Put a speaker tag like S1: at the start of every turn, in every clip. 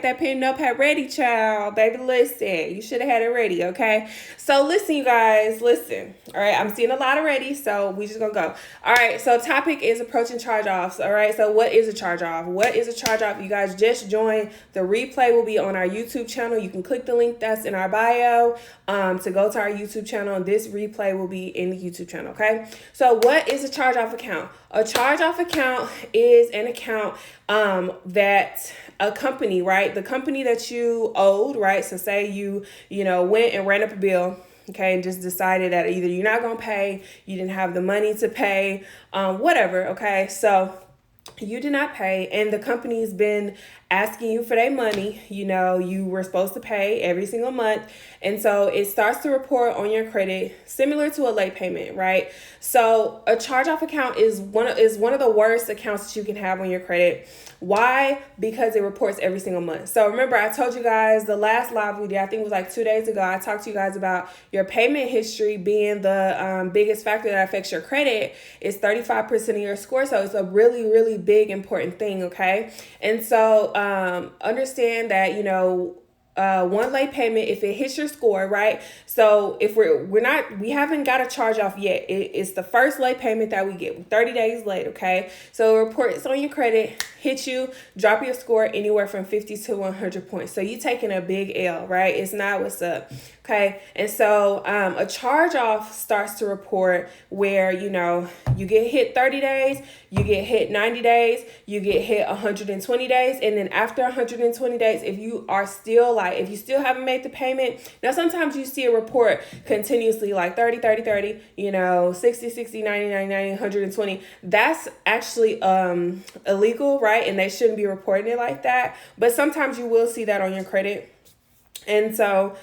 S1: that pen notepad ready, child. Baby, listen. You should have had it ready, okay? So listen, you guys, listen. All right, I'm seeing a lot already, so we just gonna go. All right, so topic is approaching charge-offs. All right, so what is a charge-off? What is a charge-off? You guys just joined. The replay will be on our YouTube channel. You can click the link that's in our bio to go to our YouTube channel. This replay will be in the YouTube channel, okay? So what is a charge-off account? A charge-off account is an account that a company, right? The company that you owed, right? So say you went and ran up a bill, okay, and just decided that either you're not going to pay, you didn't have the money to pay, whatever, okay? So you did not pay, and the company's been asking you for their money. You were supposed to pay every single month, and so it starts to report on your credit, similar to a late payment, right? So a charge-off account is one of the worst accounts that you can have on your credit. Why? Because it reports every single month. So remember, I told you guys the last live we did, I think it was like 2 days ago, I talked to you guys about your payment history being the biggest factor that affects your credit. It's 35% of your score, so it's a really, really big, important thing, okay? And so understand that, one late payment, if it hits your score, right? So if we haven't got a charge off yet. It's the first late payment that we get 30 days late, okay? So it reports on your credit, hit you, drop your score anywhere from 50 to 100 points. So you taking a big L, right? It's not what's up, okay? And so a charge off starts to report where, you get hit 30 days, you get hit 90 days, you get hit 120 days. And then after 120 days, if you still haven't made the payment, now sometimes you see a report continuously like 30, 30, 30, 60, 60, 90, 90, 90, 120. That's actually illegal, right? And they shouldn't be reporting it like that. But sometimes you will see that on your credit. And so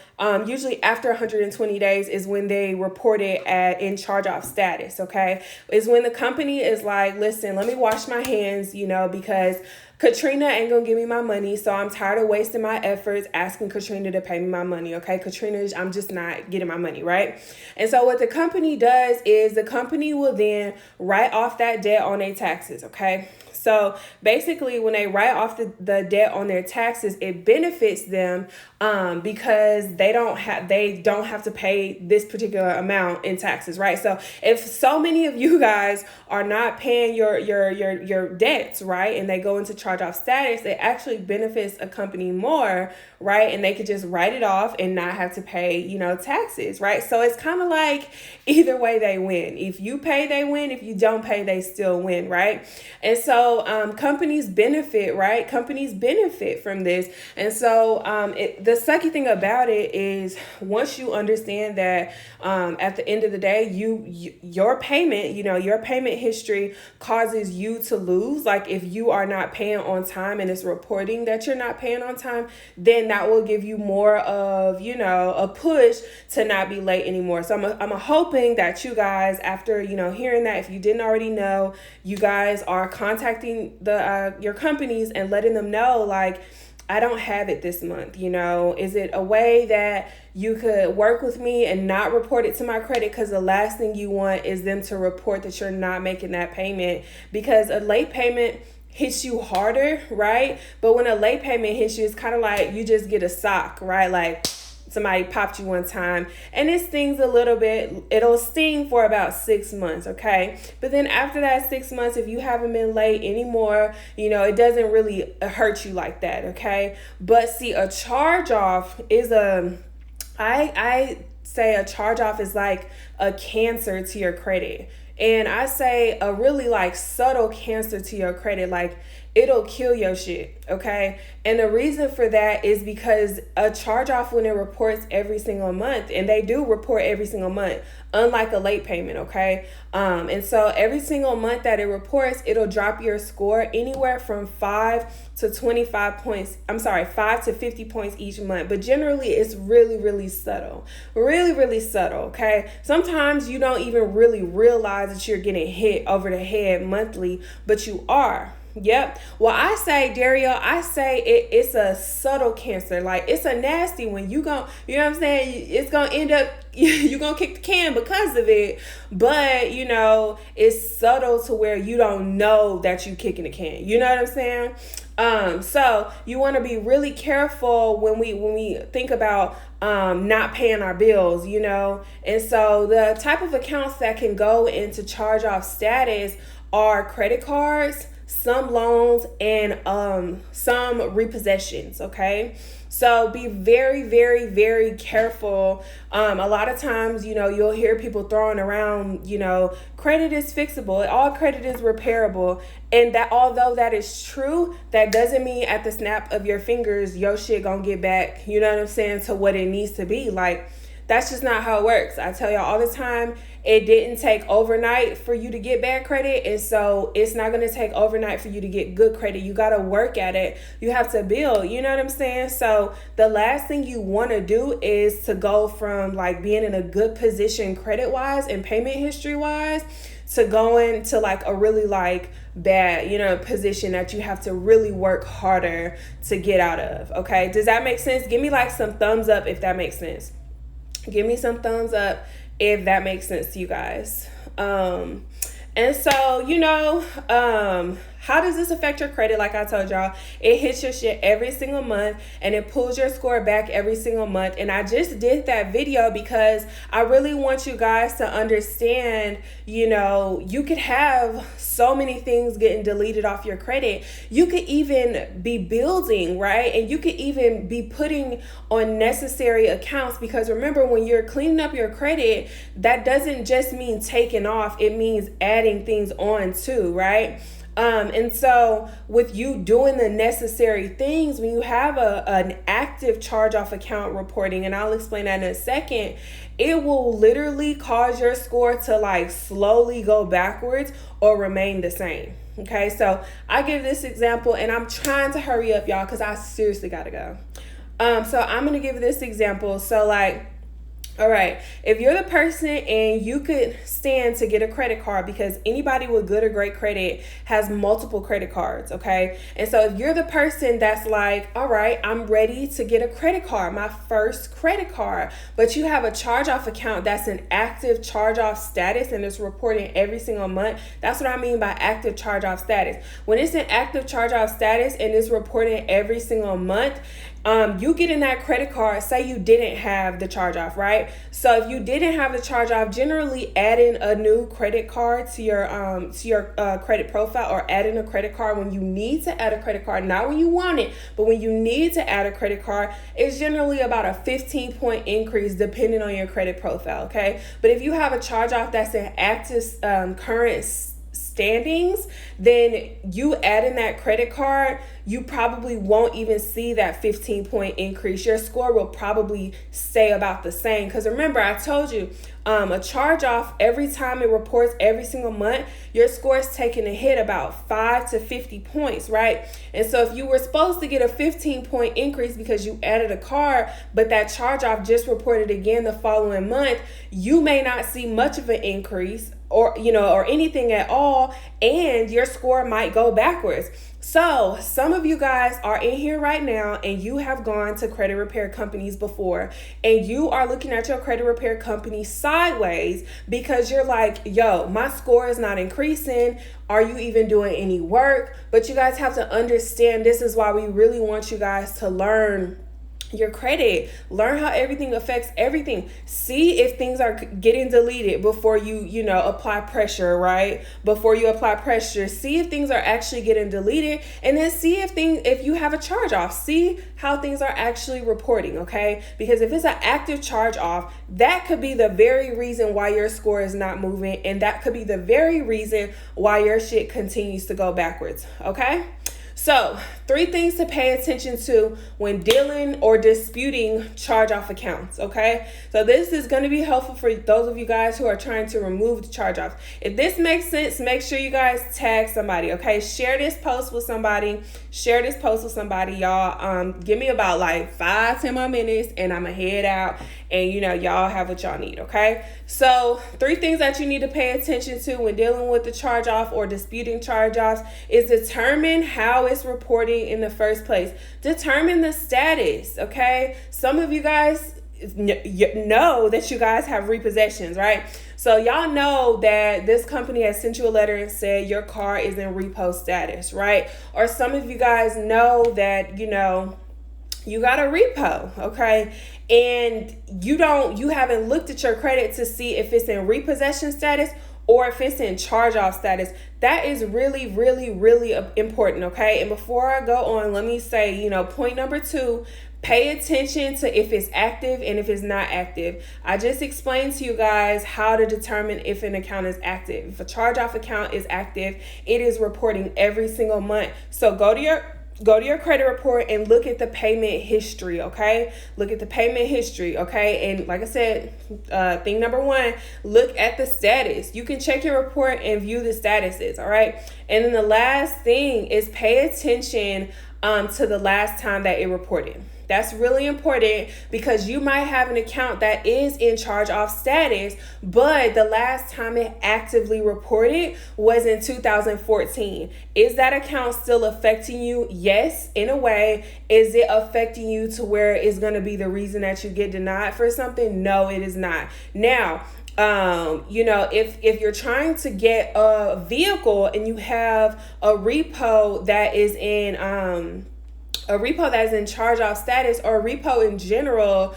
S1: usually after 120 days is when they report it in charge-off status, okay? Is when the company is like, listen, let me wash my hands, because Katrina ain't gonna give me my money, so I'm tired of wasting my efforts asking Katrina to pay me my money, okay? Katrina, I'm just not getting my money, right? And so what the company does is the company will then write off that debt on their taxes, okay? So basically, when they write off the debt on their taxes, it benefits them because they don't have to pay this particular amount in taxes, right? So if so many of you guys are not paying your debts, right, and they go into charge-off status, it actually benefits a company more, right? And they could just write it off and not have to pay, taxes, right? So it's kind of like either way they win. If you pay, they win. If you don't pay, they still win, right? And so companies benefit, right? Companies benefit from this. And so the sucky thing about it is once you understand that at the end of the day, your payment, your payment history causes you to lose. Like if you are not paying on time and it's reporting that you're not paying on time, then that will give you more of, a push to not be late anymore. So I'm hoping that you guys, after, hearing that, if you didn't already know, you guys are contacting your companies and letting them know, like, I don't have it this month, is it a way that you could work with me and not report it to my credit? Because the last thing you want is them to report that you're not making that payment, because a late payment hits you harder, right? But when a late payment hits you, it's kind of like you just get a sock, right? Like somebody popped you one time and it stings a little bit. It'll sting for about 6 months, okay? But then after that 6 months, if you haven't been late anymore, it doesn't really hurt you like that, okay? But see, a charge off is I say a charge off is like a cancer to your credit. And I say a really like subtle cancer to your credit, like it'll kill your shit, okay? And the reason for that is because a charge off, when it reports every single month, and they do report every single month, unlike a late payment, okay? And so every single month that it reports, it'll drop your score anywhere from 5 to 25 points. 5 to 50 points each month. But generally, it's really, really subtle. Really, really subtle, okay? Sometimes you don't even really realize that you're getting hit over the head monthly, but you are. Yep. Well, I say, Dario, it's a subtle cancer. Like, it's a nasty one. You know what I'm saying? It's going to end up, you're going to kick the can because of it. But, it's subtle to where you don't know that you kicking the can. You know what I'm saying? So you want to be really careful when we think about not paying our bills, And so the type of accounts that can go into charge off status are credit cards, some loans, and some repossessions. Okay. So be very, very, very careful. A lot of times, you'll hear people throwing around, credit is fixable. All credit is repairable. And that, although that is true, that doesn't mean at the snap of your fingers, your shit gonna get back, you know what I'm saying, to what it needs to be. Like, that's just not how it works. I tell y'all all the time, it didn't take overnight for you to get bad credit. And so it's not going to take overnight for you to get good credit. You got to work at it. You have to build, you know what I'm saying? So the last thing you want to do is to go from like being in a good position credit wise and payment history wise to going to like a really like bad, position that you have to really work harder to get out of. Okay. Does that make sense? Give me like some thumbs up if that makes sense. Give me some thumbs up if that makes sense to you guys. And so, how does this affect your credit? Like I told y'all, it hits your shit every single month and it pulls your score back every single month. And I just did that video because I really want you guys to understand, you could have so many things getting deleted off your credit. You could even be building, right? And you could even be putting on necessary accounts, because remember, when you're cleaning up your credit, that doesn't just mean taking off. It means adding things on too, right? And so with you doing the necessary things, when you have an active charge-off account reporting, and I'll explain that in a second, it will literally cause your score to like slowly go backwards or remain the same. Okay, so I give this example, and I'm trying to hurry up, y'all, because I seriously got to go. So I'm going to give this example. So like, all right, if you're the person and you could stand to get a credit card, because anybody with good or great credit has multiple credit cards, okay? And so if you're the person that's like, all right, I'm ready to get a credit card, my first credit card, but you have a charge-off account that's an active charge-off status and it's reporting every single month. That's what I mean by active charge-off status. When it's an active charge-off status and it's reporting every single month, you get in that credit card, say you didn't have the charge off, right? So if you didn't have the charge off, generally adding a new credit card to your credit profile, or adding a credit card when you need to add a credit card, not when you want it, but when you need to add a credit card, is generally about a 15-point increase depending on your credit profile, okay? But if you have a charge off that's an active current standings, then you add in that credit card, you probably won't even see that 15-point increase. Your score will probably stay about the same. Because remember, I told you, a charge off, every time it reports every single month, your score is taking a hit about 5 to 50 points, right? And so if you were supposed to get a 15-point increase because you added a card, but that charge off just reported again the following month, you may not see much of an increase or anything at all, and your score might go backwards. So some of you guys are in here right now and you have gone to credit repair companies before, and you are looking at your credit repair company sideways because you're like, yo, my score is not increasing. Are you even doing any work? But you guys have to understand, this is why we really want you guys to learn your credit. Learn how everything affects everything. See if things are getting deleted before you apply pressure, right? Before you apply pressure, see if things are actually getting deleted, and then see if you have a charge off, see how things are actually reporting, okay? Because if it's an active charge off, that could be the very reason why your score is not moving, and that could be the very reason why your shit continues to go backwards, okay? So 3 things to pay attention to when dealing or disputing charge-off accounts, okay? So this is going to be helpful for those of you guys who are trying to remove the charge-offs. If this makes sense, make sure you guys tag somebody, okay? Share this post with somebody. Share this post with somebody, y'all. Give me about like 5-10 more minutes and I'm going to head out, and y'all have what y'all need, okay? So 3 things that you need to pay attention to when dealing with the charge-off or disputing charge-offs is determine how it's reporting in the first place. Determine the status, okay? Some of you guys, know that you guys have repossessions, right? So y'all know that this company has sent you a letter and said your car is in repo status, right? Or some of you guys know that, you know, you got a repo, okay? And you haven't looked at your credit to see if it's in repossession status or if it's in charge-off status. That is really, really, really important, okay? And before I go on, let me say, you know, point number 2, pay attention to if it's active and if it's not active. I just explained to you guys how to determine if an account is active. If a charge-off account is active, it is reporting every single month. So go to your credit report and look at the payment history, okay? Look at the payment history, okay? And like I said, thing number 1, look at the status. You can check your report and view the statuses, all right? And then the last thing is pay attention to the last time that it reported. That's really important because you might have an account that is in charge-off status, but the last time it actively reported was in 2014. Is that account still affecting you? Yes, in a way. Is it affecting you to where it's going to be the reason that you get denied for something? No, it is not. Now, you know, if you're trying to get a vehicle and you have a repo that is in charge-off status, or a repo in general,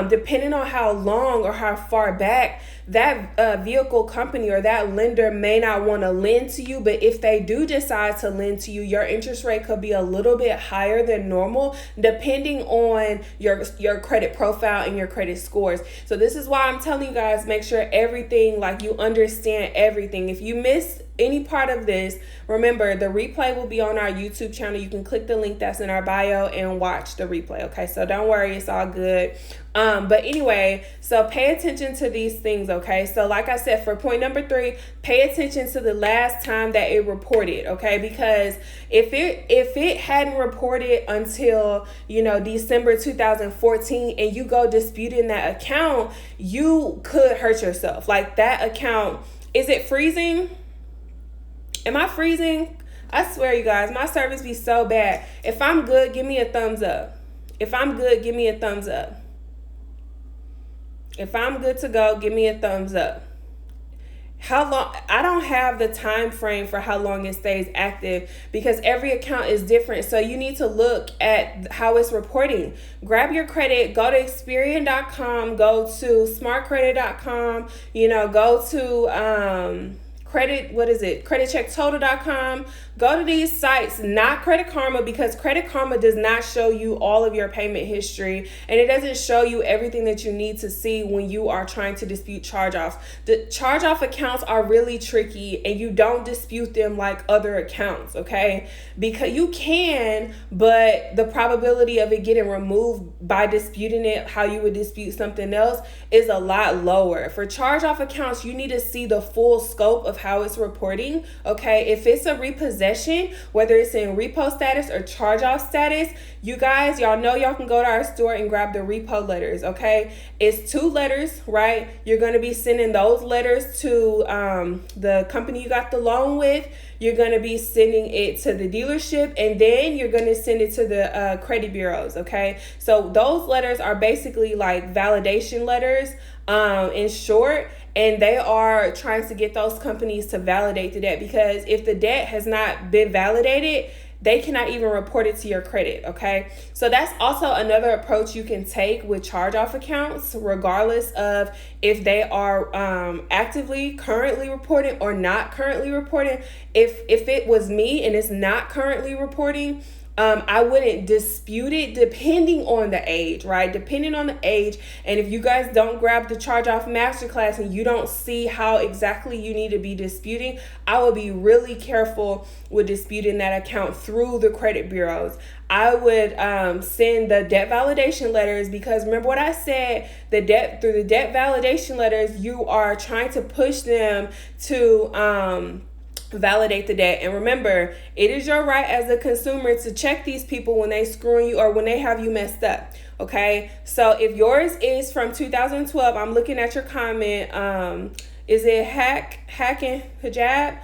S1: depending on how long or how far back that vehicle company or that lender may not want to lend to you. But if they do decide to lend to you, your interest rate could be a little bit higher than normal, depending on your credit profile and your credit scores. So this is why I'm telling you guys, make sure everything, like, you understand everything. If you miss any part of this, remember the replay will be on our YouTube channel. You can click the link that's in our bio and watch the replay, okay? So don't worry, it's all good. But anyway, so pay attention to these things, okay? So like I said, for point number 3, pay attention to the last time that it reported, okay? Because if it hadn't reported until, you know, December 2014 and you go disputing that account, you could hurt yourself. Like, that account, is it freezing? Am I freezing? I swear, you guys, my service be so bad. If I'm good, give me a thumbs up. If I'm good, give me a thumbs up. If I'm good to go, give me a thumbs up. How long? I don't have the time frame for how long it stays active because every account is different. So you need to look at how it's reporting. Grab your credit, go to Experian.com, go to smartcredit.com, you know, go to creditchecktotal.com. Go to these sites, not Credit Karma, because Credit Karma does not show you all of your payment history, and it doesn't show you everything that you need to see when you are trying to dispute charge-offs. The charge-off accounts are really tricky, and you don't dispute them like other accounts, okay? Because you can, but the probability of it getting removed by disputing it how you would dispute something else is a lot lower. For charge-off accounts, you need to see the full scope of how it's reporting, okay? If it's a repossession, whether it's in repo status or charge-off status, you guys, y'all know y'all can go to our store and grab the repo letters, okay? It's 2 letters, right? You're going to be sending those letters to the company you got the loan with. You're going to be sending it to the dealership, and then you're going to send it to the credit bureaus, okay? So those letters are basically like validation letters in short, and they are trying to get those companies to validate the debt, because if the debt has not been validated, they cannot even report it to your credit, okay? So that's also another approach you can take with charge-off accounts, regardless of if they are actively currently reporting or not currently reporting. If it was me and it's not currently reporting, I wouldn't dispute it, depending on the age, right? Depending on the age. And if you guys don't grab the charge-off masterclass and you don't see how exactly you need to be disputing, I would be really careful with disputing that account through the credit bureaus. I would send the debt validation letters, because remember what I said, through the debt validation letters, you are trying to push them to validate the debt. And remember, it is your right as a consumer to check these people when they screwing you or when they have you messed up, okay? So if yours is from 2012, I'm looking at your comment, is it hacking hijab?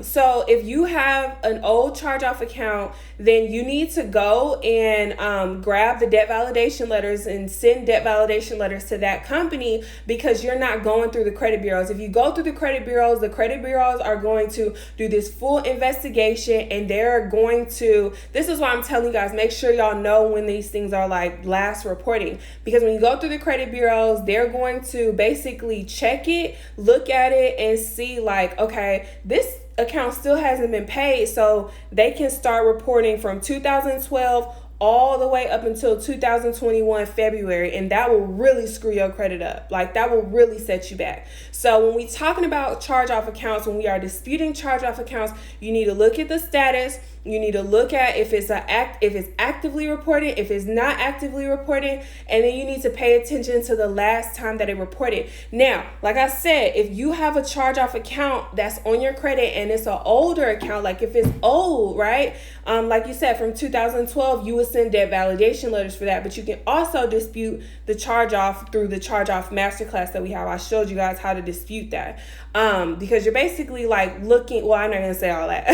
S1: So if you have an old charge-off account then you need to go and grab the debt validation letters and send debt validation letters to that company, because you're not going through the credit bureaus. If you go through the credit bureaus are going to do this full investigation, and they're going to, this is why I'm telling you guys, make sure y'all know when these things are like last reporting, because when you go through the credit bureaus, they're going to basically check it, look at it, and see like, okay, this account still hasn't been paid, so they can start reporting from 2012 all the way up until 2021 February, and that will really screw your credit up. Like, that will really set you back. So when we talking about charge-off accounts, when we are disputing charge-off accounts, you need to look at the status. You need to look at if it's actively reported, if it's not actively reported, and then you need to pay attention to the last time that it reported. Now, like I said, if you have a charge-off account that's on your credit and it's an older account, like if it's old, right? Like you said, from 2012, you would send debt validation letters for that, but you can also dispute the charge-off through the charge-off masterclass that we have. I showed you guys how to dispute that. Because you're basically like looking, well, I'm not gonna say all that.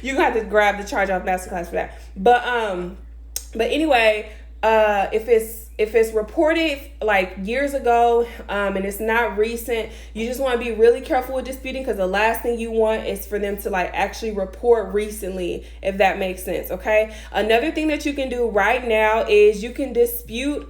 S1: You have to grab the charge-off masterclass for that. But anyway, if it's reported like years ago, and it's not recent, you just want to be really careful with disputing, because the last thing you want is for them to like actually report recently, if that makes sense. Okay. Another thing that you can do right now is you can dispute,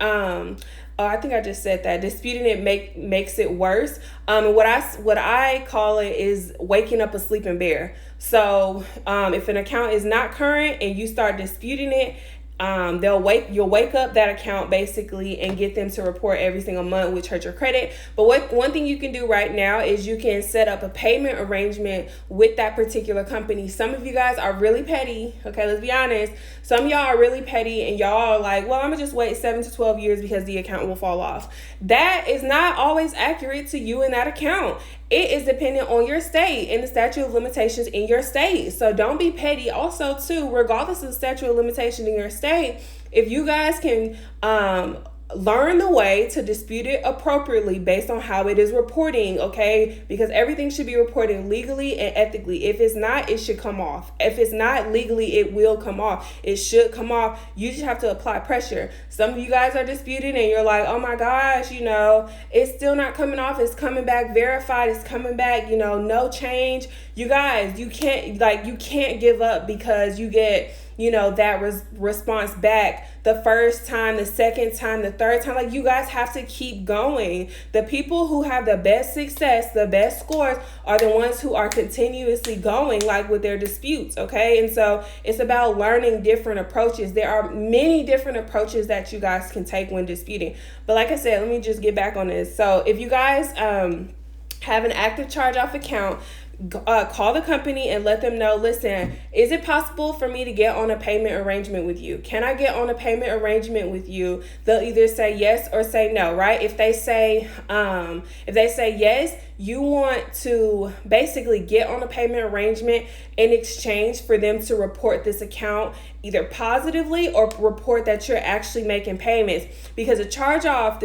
S1: I think I just said that disputing it makes it worse. And what I call it is waking up a sleeping bear. So if an account is not current and you start disputing it, you'll wake up that account basically and get them to report every single month, which hurts your credit. But one thing you can do right now is you can set up a payment arrangement with that particular company. Some of you guys are really petty. Okay, let's be honest. Some of y'all are really petty and y'all are like, well, I'm gonna just wait 7 to 12 years because the account will fall off. That is not always accurate to you and that account. It is dependent on your state and the statute of limitations in your state. So don't be petty. Also, too, regardless of the statute of limitation in your state, if you guys can learn the way to dispute it appropriately based on how it is reporting, okay? Because everything should be reported legally and ethically. If it's not, it should come off. If it's not legally, it will come off. It should come off. You just have to apply pressure. Some of you guys are disputing and you're like, oh my gosh, it's still not coming off. It's coming back verified. It's coming back, no change. You guys, you can't give up because you get that response back the first time, the second time, the third time. Like, you guys have to keep going. The people who have the best success, the best scores, are the ones who are continuously going, like with their disputes, okay? And so it's about learning different approaches. There are many different approaches that you guys can take when disputing. But like I said, let me just get back on this. So if you guys have an active charge-off account, call the company and let them know, listen, is it possible for me to get on a payment arrangement with you? Can I get on a payment arrangement with you? They'll either say yes or say no, right? If they say yes, you want to basically get on a payment arrangement in exchange for them to report this account either positively or report that you're actually making payments. Because the charge off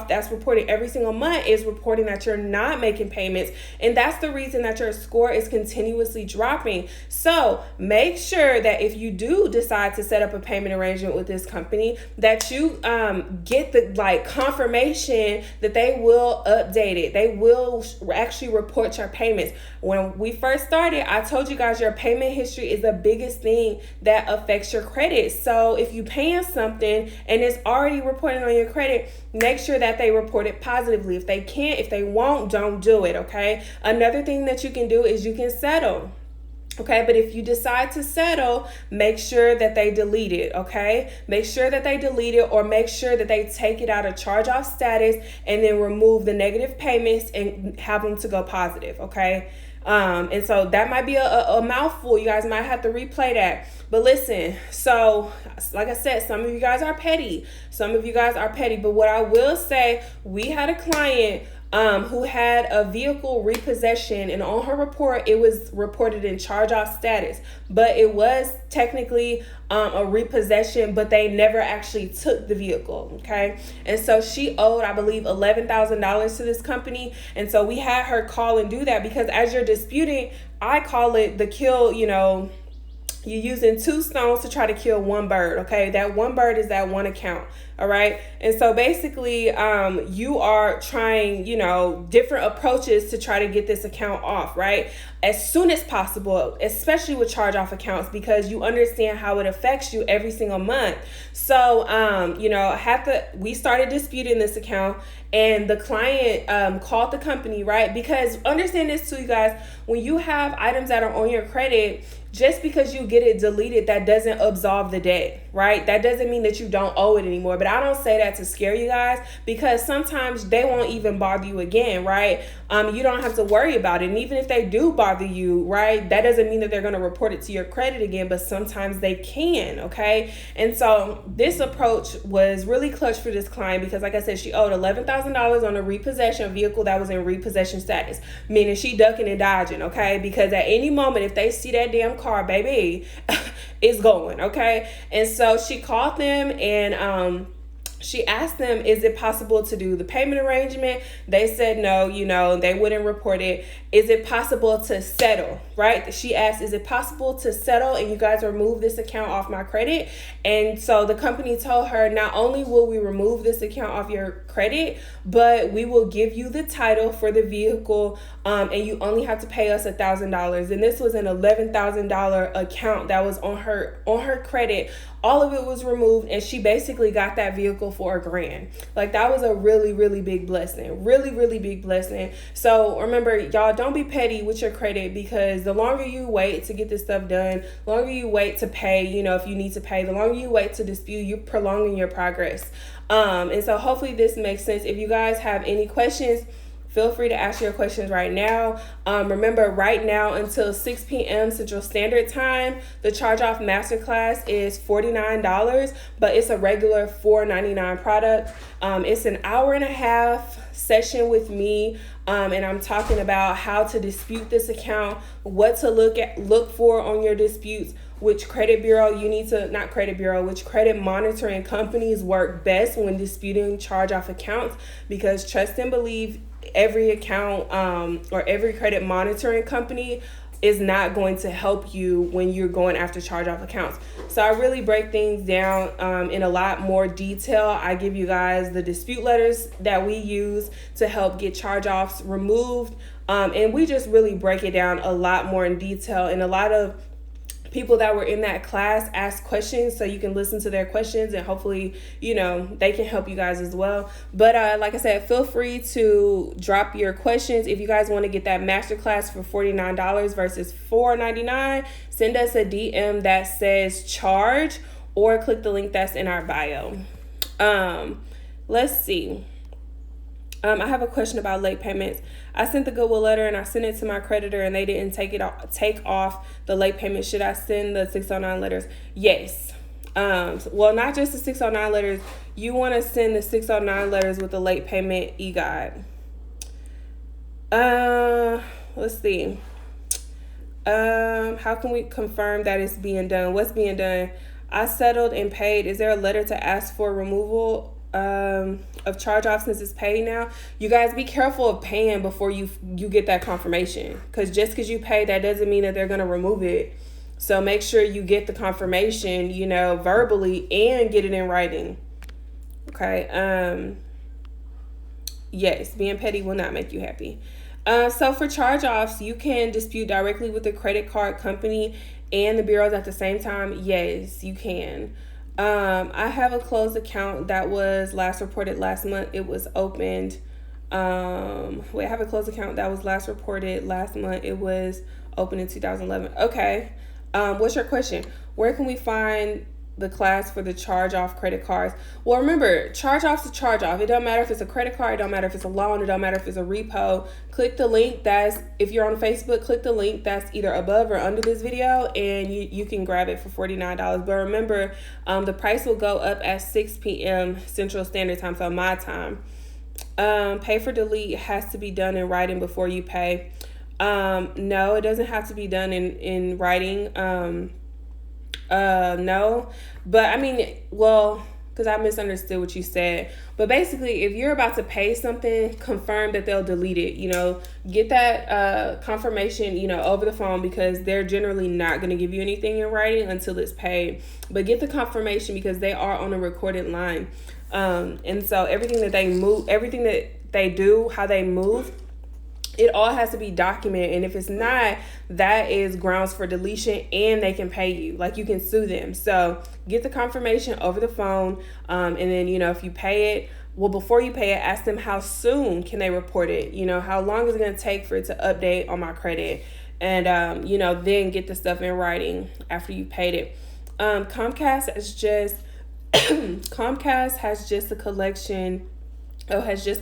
S1: that's reported every single month is reporting that you're not making payments. And that's the reason that your score is continuously dropping. So make sure that if you do decide to set up a payment arrangement with this company, that you get the confirmation that they will update it. They will actually report your payments. When we first started, I told you guys your payment history is the biggest thing that affects your credit. So if you paying something and it's already reported on your credit, make sure that they report it positively. If they won't, don't do it, okay? Another thing that you can do is you can settle. Okay, but if you decide to settle, make sure that they delete it, okay? Make sure that they delete it, or make sure that they take it out of charge-off status and then remove the negative payments and have them to go positive, okay? And so that might be a mouthful. You guys might have to replay that. But listen, so like I said, some of you guys are petty. But what I will say, we had a client who had a vehicle repossession, and on her report it was reported in charge-off status, but it was technically a repossession, but they never actually took the vehicle, okay? And so she owed, I believe, $11,000 to this company, and so we had her call and do that, because as you're disputing, I call it the kill, you're using two stones to try to kill one bird. Okay, that one bird is that one account. All right, and so basically you are trying, different approaches to try to get this account off, right, as soon as possible, especially with charge off accounts, because you understand how it affects you every single month. So we started disputing this account, and the client called the company, right? Because understand this too, you guys, when you have items that are on your credit, just because you get it deleted, that doesn't absolve the debt, right? That doesn't mean that you don't owe it anymore. But I don't say that to scare you guys, because sometimes they won't even bother you again, right? You don't have to worry about it. And even if they do bother you, right, that doesn't mean that they're going to report it to your credit again, but sometimes they can, okay? And so this approach was really clutch for this client, because like I said, she owed $11,000 on a repossession vehicle that was in repossession status, meaning she ducking and dodging, okay? Because at any moment, if they see that damn car, baby, it's going, okay? And so she called them, and she asked them, is it possible to do the payment arrangement? They said no, they wouldn't report it. Is it possible to settle, right? She asked, is it possible to settle and you guys remove this account off my credit? And so the company told her, not only will we remove this account off your credit, but we will give you the title for the vehicle, and you only have to pay us $1,000. And this was an $11,000 account that was on her credit. All of it was removed, and she basically got that vehicle for $1,000. Like, that was a really, really big blessing. Really, really big blessing. So remember, y'all, don't be petty with your credit, because the longer you wait to get this stuff done, the longer you wait to pay, if you need to pay, the longer you wait to dispute, you're prolonging your progress. And so hopefully this makes sense. If you guys have any questions, feel free to ask your questions right now. Remember, right now until 6 p.m. Central Standard Time, the Charge Off Masterclass is $49, but it's a regular $4.99 product. It's an hour and a half session with me, and I'm talking about how to dispute this account, what to look for on your disputes, which credit monitoring companies work best when disputing charge-off accounts, because trust and believe, every account or every credit monitoring company is not going to help you when you're going after charge-off accounts. So I really break things down in a lot more detail. I give you guys the dispute letters that we use to help get charge-offs removed, and we just really break it down a lot more in detail. And a lot of people that were in that class ask questions, so you can listen to their questions, and hopefully, they can help you guys as well. But like I said, feel free to drop your questions. If you guys want to get that masterclass for $49 versus $4.99, send us a DM that says charge, or click the link that's in our bio. Let's see. I have a question about late payments. I sent the Goodwill letter and I sent it to my creditor, and they didn't take off the late payment. Should I send the 609 letters? Yes. Well, not just the 609 letters. You want to send the 609 letters with the late payment e-guide. Let's see. How can we confirm that it's being done? What's being done? I settled and paid. Is there a letter to ask for removal of charge off since it's paid now? You guys, be careful of paying before you get that confirmation, because just because you pay, that doesn't mean that they're going to remove it. So make sure you get the confirmation, verbally, and get it in writing. Okay. Yes, being petty will not make you happy. So for charge offs, you can dispute directly with the credit card company and the bureaus at the same time. Yes, you can. I have a closed account that was last reported last month. It was opened. I have a closed account that was last reported last month. It was opened in 2011. Okay. What's your question? Where can we find the class for the charge off credit cards? Well, remember, charge off's a charge off. It don't matter if it's a credit card. It don't matter if it's a loan. It don't matter if it's a repo. Click the link if you're on Facebook, click the link that's either above or under this video, and you can grab it for $49. But remember, the price will go up at 6 p.m. Central Standard Time, so my time. Pay for delete has to be done in writing before you pay. No, it doesn't have to be done in writing. No, but I mean, well, because I misunderstood what you said. But basically, if you're about to pay something, confirm that they'll delete it. Get that confirmation, over the phone, because they're generally not going to give you anything in writing until it's paid. But get the confirmation, because they are on a recorded line. And so everything that they do, how they move, it all has to be documented. And if it's not, that is grounds for deletion, and they can pay you. Like, you can sue them. So get the confirmation over the phone. And then, if you pay it, well, before you pay it, ask them how soon can they report it? How long is it going to take for it to update on my credit? And, then get the stuff in writing after you paid it. Comcast has just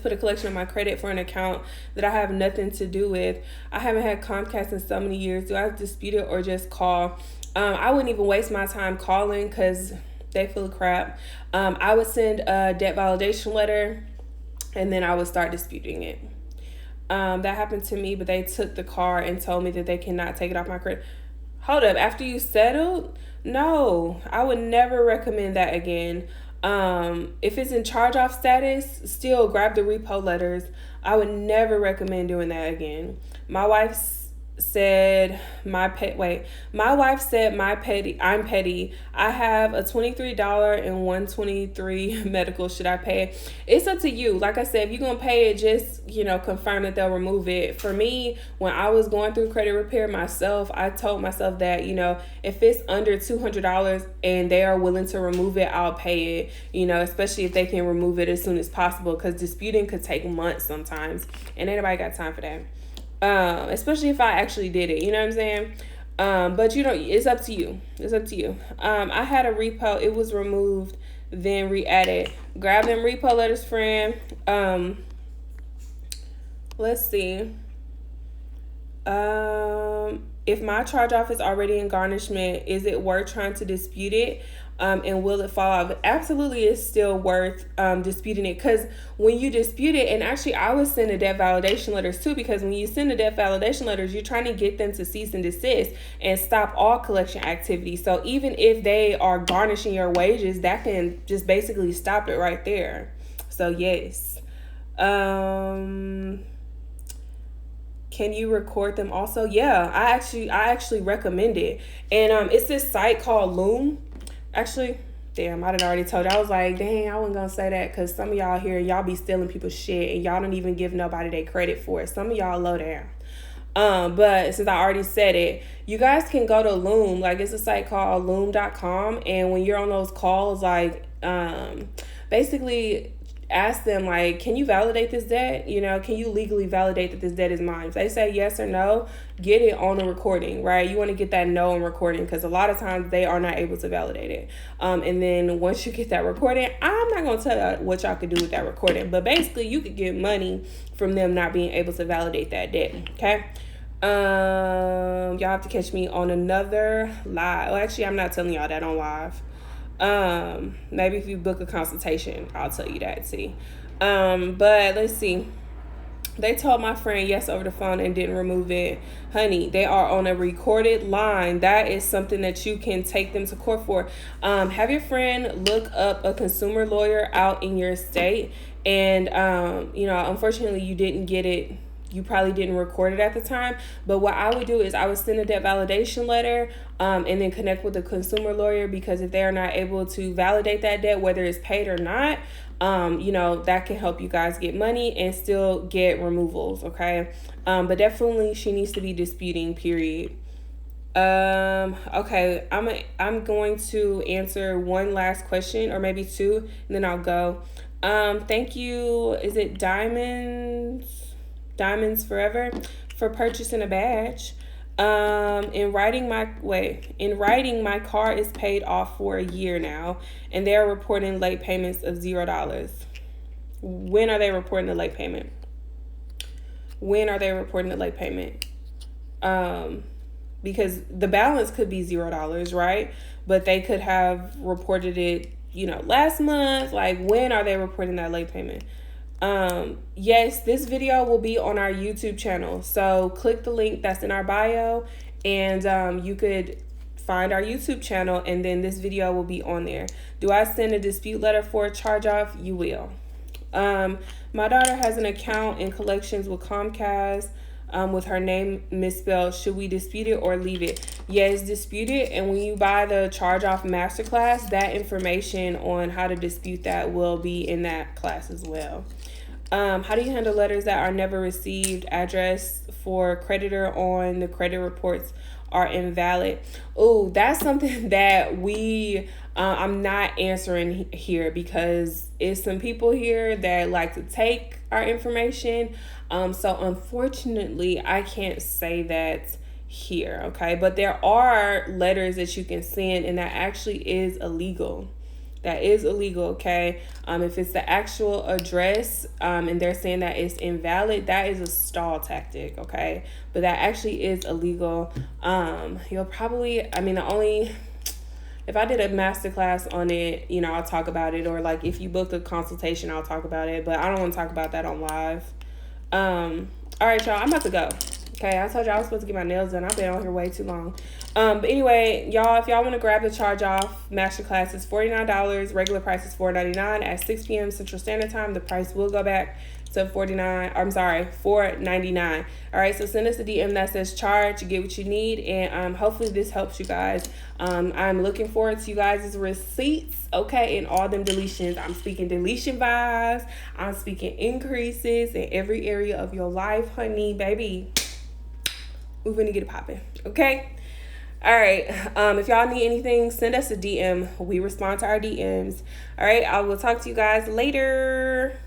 S1: put a collection on my credit for an account that I have nothing to do with. I haven't had Comcast in so many years. Do I dispute it or just call? I wouldn't even waste my time calling, because they feel crap. I would send a debt validation letter, and then I would start disputing it. That happened to me, but they took the car and told me that they cannot take it off my credit. Hold up, after you settled? No, I would never recommend that again. If it's in charge-off status, still grab the repo letters. I would never recommend doing that again. My wife said I'm petty. I have a $23 and $123 medical. Should I pay it? It's up to you. Like I said, if you're gonna pay it, just confirm that they'll remove it. For me, when I was going through credit repair myself, I told myself that if it's under $200 and they are willing to remove it, I'll pay it. Especially if they can remove it as soon as possible, because disputing could take months sometimes, and ain't nobody got time for that. Especially if I actually did it, you know what I'm saying? But it's up to you. I had a repo, it was removed, then re-added. Grab them repo letters, friend. Let's see. If my charge off is already in garnishment, is it worth trying to dispute it? And will it fall off? Absolutely, it's still worth disputing it, because when you dispute it, and actually I would send a debt validation letters too, because when you send the debt validation letters, you're trying to get them to cease and desist and stop all collection activity. So even if they are garnishing your wages, that can just basically stop it right there. So yes. Can you record them also? Yeah, I actually recommend it. And it's this site called Loom. Actually, damn, I done already told you. I was like, dang, I wasn't gonna say that, because some of y'all here, y'all be stealing people's shit, and y'all don't even give nobody their credit for it. Some of y'all low down. But since I already said it, you guys can go to Loom. Like, it's a site called loom.com, and when you're on those calls, like, basically ask them, like, can you validate this debt? Can you legally validate that this debt is mine? If they say yes or no, get it on the recording, right? You want to get that no on recording, because a lot of times they are not able to validate it. And then once you get that recording, I'm not going to tell you what y'all could do with that recording, but basically you could get money from them not being able to validate that debt, okay? Y'all have to catch me on another live. Well, actually, I'm not telling y'all that on live. Maybe if you book a consultation, I'll tell you that, see. But let's see. They told my friend yes over the phone and didn't remove it. Honey, they are on a recorded line. That is something that you can take them to court for. Have your friend look up a consumer lawyer out in your state. And, unfortunately you didn't get it. You probably didn't record it at the time. But what I would do is I would send a debt validation letter and then connect with the consumer lawyer, because if they are not able to validate that debt, whether it's paid or not, that can help you guys get money and still get removals, okay? But definitely she needs to be disputing, period. Okay, I'm going to answer one last question, or maybe two, and then I'll go. Thank you. Is it Diamonds Forever for purchasing a badge? In writing, my car is paid off for a year now, and they're reporting late payments of $0. When are they reporting the late payment? Because the balance could be $0, right? But they could have reported it, last month. Like, when are they reporting that late payment? Yes, this video will be on our YouTube channel, so click the link that's in our bio, and you could find our YouTube channel, and then this video will be on there. Do I send a dispute letter for a charge off? You will. My daughter has an account in collections with Comcast with her name misspelled. Should we dispute it or leave it? Yes, dispute it. And when you buy the charge off masterclass, that information on how to dispute that will be in that class as well. How do you handle letters that are never received? Address for creditor on the credit reports are invalid. Oh, that's something that I'm not answering here because it's some people here that like to take our information. So unfortunately, I can't say that here, okay? But there are letters that you can send, and that actually is illegal. That is illegal, okay? If it's the actual address and they're saying that it's invalid, that is a stall tactic, okay? But that actually is illegal. You'll probably, if I did a masterclass on it, I'll talk about it. Or like if you booked a consultation, I'll talk about it. But I don't want to talk about that on live. All right, y'all, I'm about to go. Okay, I told you I was supposed to get my nails done. I've been on here way too long. But anyway, y'all, if y'all want to grab the charge off masterclass, it's $49. Regular price is $4.99 at 6 p.m. Central Standard Time. The price will go back to $4.99. All right, so send us a DM that says charge. You get what you need, and hopefully this helps you guys. I'm looking forward to you guys' receipts, okay, and all them deletions. I'm speaking deletion vibes. I'm speaking increases in every area of your life, honey, baby. We're gonna get it popping, okay? All right, if y'all need anything, send us a DM. We respond to our DMs. All right, I will talk to you guys later.